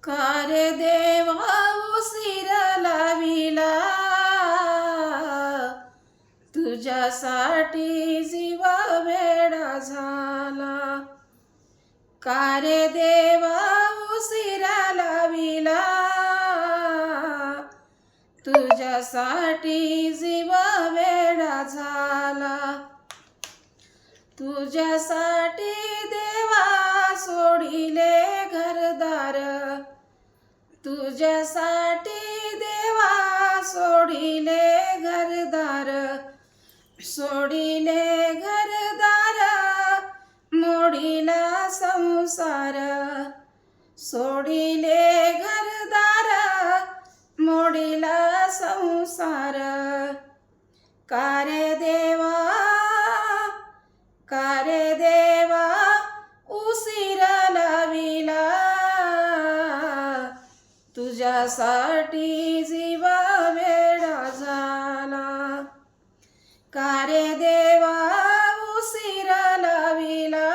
का रे देवा उशीर लाविला, तुझ्यासाठी जीव वेडा झाला. का रे देवा उशीर लाविला, तुझ्यासाठी जीव वेडा झाला. तुझ्यासाठी देवा सोडिले घरदार, तुझ्यासाठी देवा सोडिले घरदार, सोडिले घरदार मोडिला संसार, सोडिले घरदार मोडिला संसार. का रे देवा, का रे देवा उशीर लाविला, तुझ्यासाठी जीव वेडा झाला. का रे देवा उशीर लाविला,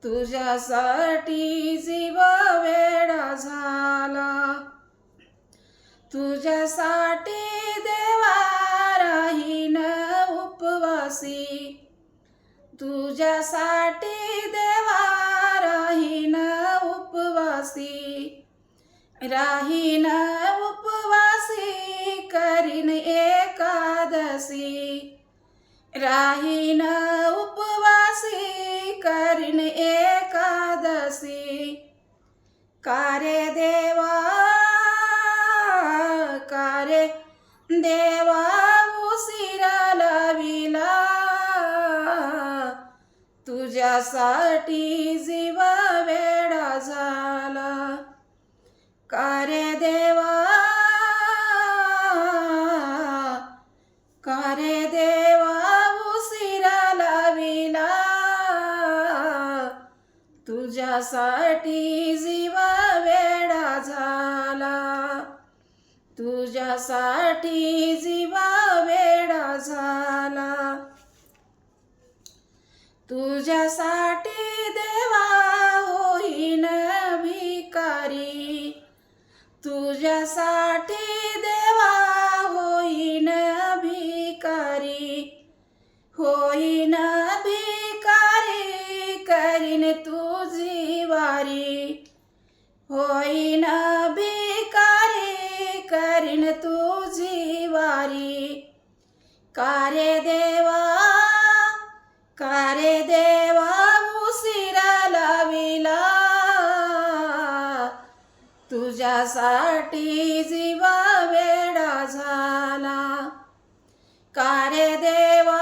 तुझ्यासाठी जीव वेडा झाला. तुझ्यासाठी देवा राहीन उपवासी, तुझ्यासाठी देवा राहीन उपवासी, राहीन उपवासी करीन एकादशी, राहीन उपवासी करीन एकादशी. का रे देवा, का रे देवा उशीर लाविला, तुझ्यासाठी जीव वेडा झाला. का रे देवा, का रे देवा उशीर लाविला, तुझ्यासाठी जीव वेडा झाला. तुझ्यासाठी जीव वेडा झाला. तुझ्यासाठी देवा होईन भिकारी, तुझ्यासाठी देवा होईन भिकारी, होईन भिकारी करीन तुझी वारी, होईन भिकारी करीन तुझी वारी. का रे देवा, का रे देवा उशीर लाविला, तुझ्यासाठी जीव वेडा झाला. का रे देवा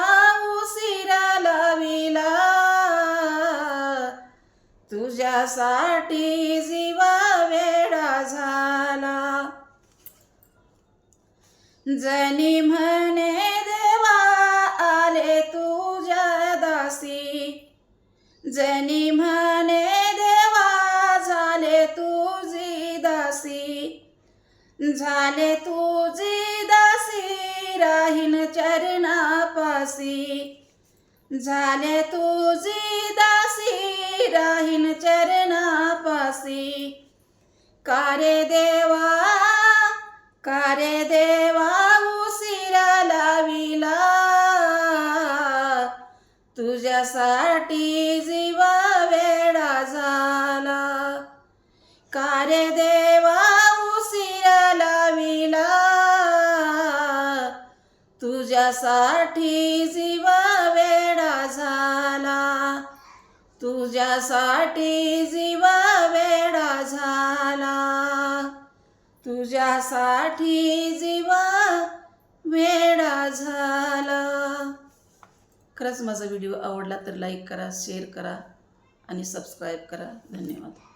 उशीर लाविला, तुझ्यासाठी जीव वेडा झाला. जनी म्हणे देवा आले तुझ्या दासी, जनी म्हणे देवा झाले तुझी दासी, झाले तुझी दासी राहीन चरणापासी, झाले तुझी दासी राहीन चरणापासी. का रे देवा, का रे देवा उशीर लाविला, तुझ्यासाठी जीव वेडा झाला. का रे देवा उशीर लाविला, तुझ्यासाठी जीव वेडा झाला. तुझ्यासाठी जीव वेडा झाला. तुझ्यासाठी जीव वेडा झाला. खरंच माझा व्हिडिओ आवडला तर लाईक करा, शेअर करा आणि सबस्क्राईब करा. धन्यवाद.